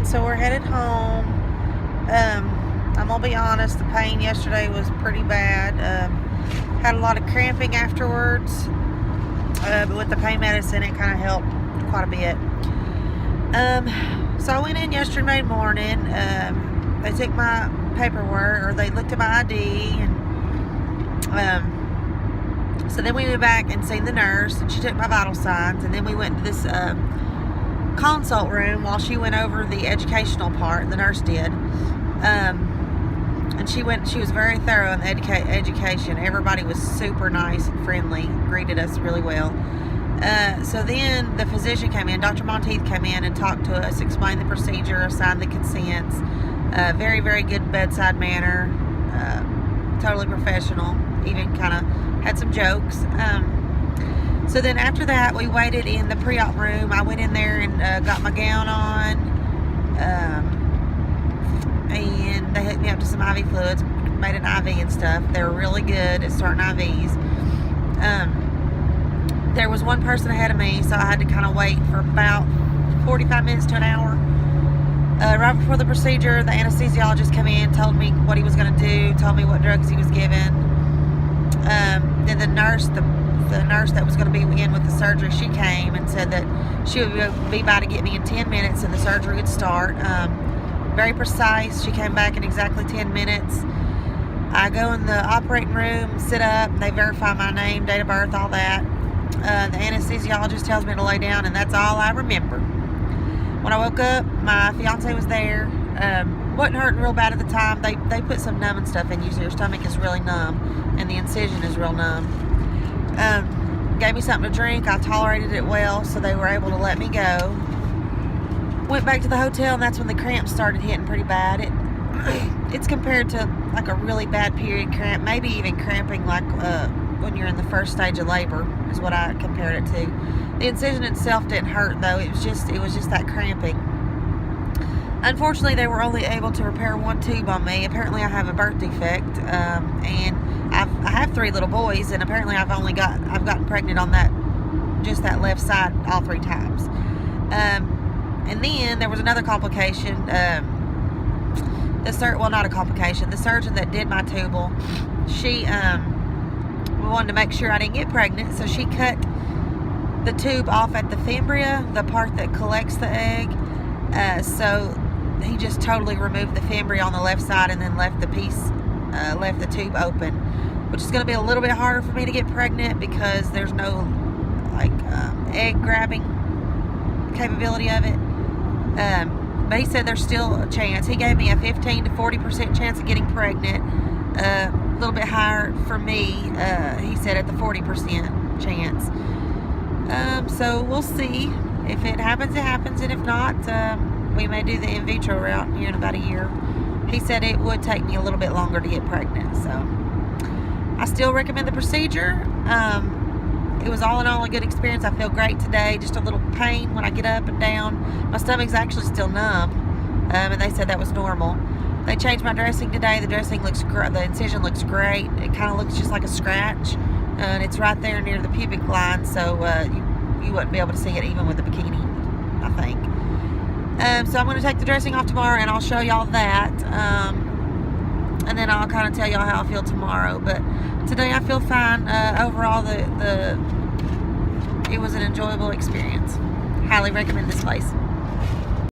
done, so we're headed home. I'm gonna be honest, the pain yesterday was pretty bad. Had a lot of cramping afterwards, but with the pain medicine it kind of helped quite a bit. So I went in yesterday morning. They took my paperwork, or they looked at my ID, and so then we went back and seen the nurse, and she took my vital signs, and then we went to this consult room while she went over the educational part. The nurse did, and she was very thorough in the education. Everybody was super nice and friendly, greeted us really well. So then the physician came in, Dr. Monteith came in and talked to us, explained the procedure, signed the consents. Very, very good bedside manner, totally professional, even kind of had some jokes. So then after that, we waited in the pre-op room. I went in there and got my gown on, and they hooked me up to some IV fluids, made an IV and stuff. They were really good at starting IVs. There was one person ahead of me, so I had to kind of wait for about 45 minutes to an hour. Right before the procedure, the anesthesiologist came in, told me what he was going to do, told me what drugs he was given. Then the nurse that was going to be in with the surgery, she came and said that she would be by to get me in 10 minutes and the surgery would start. Very precise. She came back in exactly 10 minutes. I go in the operating room, sit up, and they verify my name, date of birth, all that. The anesthesiologist tells me to lay down, and that's all I remember. When I woke up, my fiance was there. Wasn't hurting real bad at the time. They put some numbing stuff in you, so your stomach is really numb, and the incision is real numb. Gave me something to drink. I tolerated it well, so they were able to let me go. Went back to the hotel, and that's when the cramps started hitting pretty bad. It's compared to like a really bad period cramp, maybe even cramping like when you're in the first stage of labor is what I compared it to. The incision itself didn't hurt though. It was just that cramping. Unfortunately, they were only able to repair one tube on me. Apparently, I have a birth defect, and I have 3 little boys, and apparently I've gotten pregnant on just that left side all 3 times. And then there was another complication. Not a complication. The surgeon that did my tubal, she wanted to make sure I didn't get pregnant, so she cut the tube off at the fimbria, the part that collects the egg. So he just totally removed the fimbria on the left side and then left the tube open, which is going to be a little bit harder for me to get pregnant because there's no egg grabbing capability of it. But he said there's still a chance. He gave me a 15 to 40% chance of getting pregnant. A little bit higher for me. He said at the 40% chance. So we'll see. If it happens, it happens, and if not, we may do the in vitro route here in about a year. He said it would take me a little bit longer to get pregnant, so I still recommend the procedure. It was all in all a good experience. I feel great today. Just a little pain when I get up and down. My stomach's actually still numb, and they said that was normal. They changed my dressing today. The incision looks great. It kind of looks just like a scratch, and it's right there near the pubic line, so you wouldn't be able to see it even with a bikini, I think. So I'm going to take the dressing off tomorrow, and I'll show y'all that. And then I'll kind of tell y'all how I feel tomorrow. But today I feel fine. Overall, it was an enjoyable experience. Highly recommend this place.